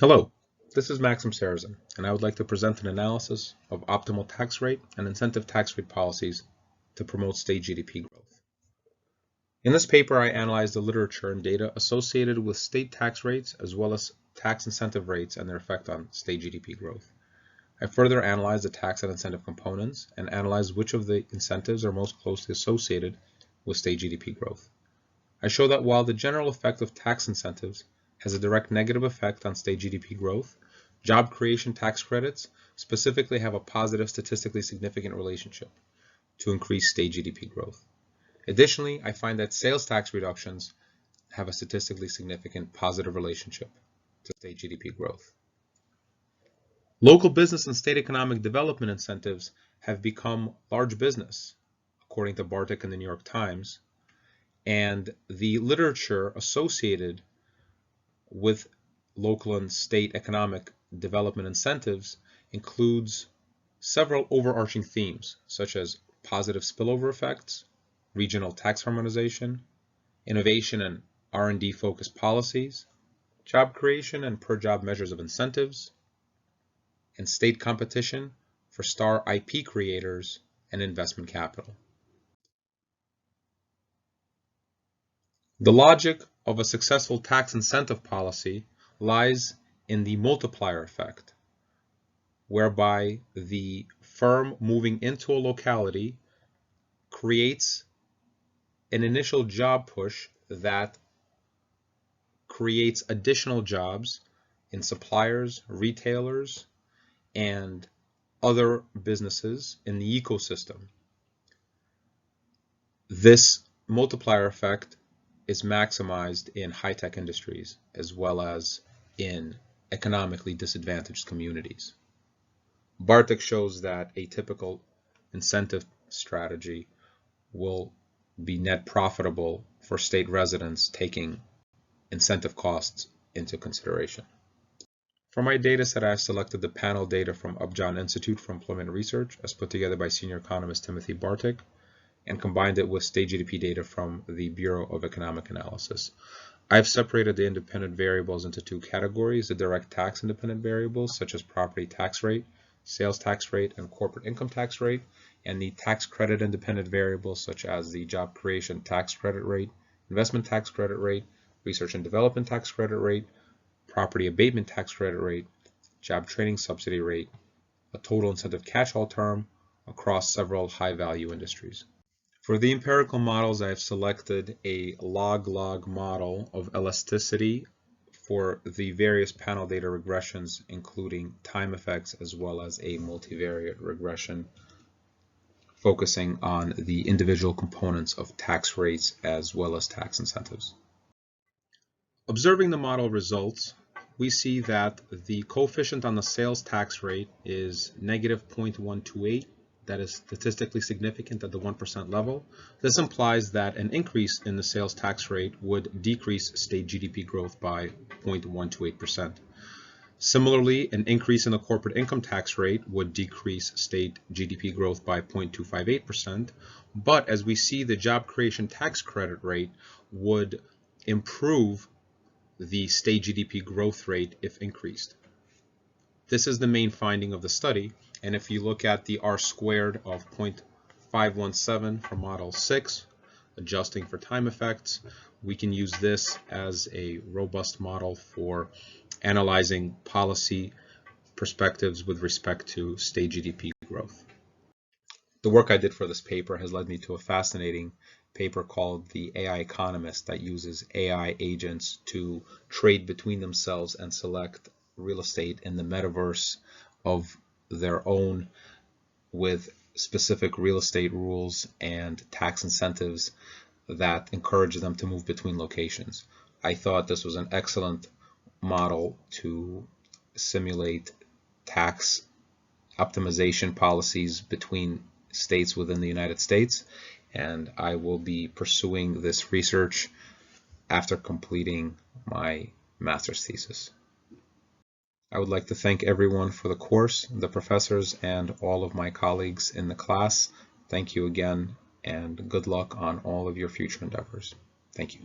Hello, this is Maxim Sarazin, and I would like to present an analysis of optimal tax rate and incentive tax rate policies to promote state GDP growth. In this paper, I analyzed the literature and data associated with state tax rates as well as tax incentive rates and their effect on state GDP growth. I further analyzed the tax and incentive components and analyzed which of the incentives are most closely associated with state GDP growth. I show that while the general effect of tax incentives has a direct negative effect on state GDP growth, job creation tax credits specifically have a positive statistically significant relationship to increase state GDP growth. Additionally, I find that sales tax reductions have a statistically significant positive relationship to state GDP growth. Local business and state economic development incentives have become large business, according to Bartik and the New York Times, and the literature associated with local and state economic development incentives includes several overarching themes, such as positive spillover effects, regional tax harmonization, innovation and R&D focused policies, job creation and per-job measures of incentives, and state competition for star IP creators and investment capital. The logic of a successful tax incentive policy lies in the multiplier effect, whereby the firm moving into a locality creates an initial job push that creates additional jobs in suppliers, retailers, and other businesses in the ecosystem. This multiplier effect is maximized in high-tech industries as well as in economically disadvantaged communities. Bartik shows that a typical incentive strategy will be net profitable for state residents taking incentive costs into consideration. For my data set, I have selected the panel data from Upjohn Institute for Employment Research as put together by senior economist Timothy Bartik, and combined it with state GDP data from the Bureau of Economic Analysis. I've separated the independent variables into two categories: the direct tax independent variables, such as property tax rate, sales tax rate, and corporate income tax rate, and the tax credit independent variables, such as the job creation tax credit rate, investment tax credit rate, research and development tax credit rate, property abatement tax credit rate, job training subsidy rate, a total incentive catch-all term across several high-value industries. For the empirical models, I have selected a log-log model of elasticity for the various panel data regressions, including time effects, as well as a multivariate regression focusing on the individual components of tax rates as well as tax incentives. Observing the model results, we see that the coefficient on the sales tax rate is negative 0.128. That is statistically significant at the 1% level. This implies that an increase in the sales tax rate would decrease state GDP growth by 0.128%. Similarly, an increase in the corporate income tax rate would decrease state GDP growth by 0.258%. But as we see, the job creation tax credit rate would improve the state GDP growth rate if increased. This is the main finding of the study, and if you look at the R-squared of 0.517 for model 6, adjusting for time effects, we can use this as a robust model for analyzing policy perspectives with respect to state GDP growth. The work I did for this paper has led me to a fascinating paper called The AI Economist that uses AI agents to trade between themselves and select real estate in the metaverse of their own, with specific real estate rules and tax incentives that encourage them to move between locations. I thought this was an excellent model to simulate tax optimization policies between states within the United States, and I will be pursuing this research after completing my master's thesis. I would like to thank everyone for the course, the professors, and all of my colleagues in the class. Thank you again, and good luck on all of your future endeavors. Thank you.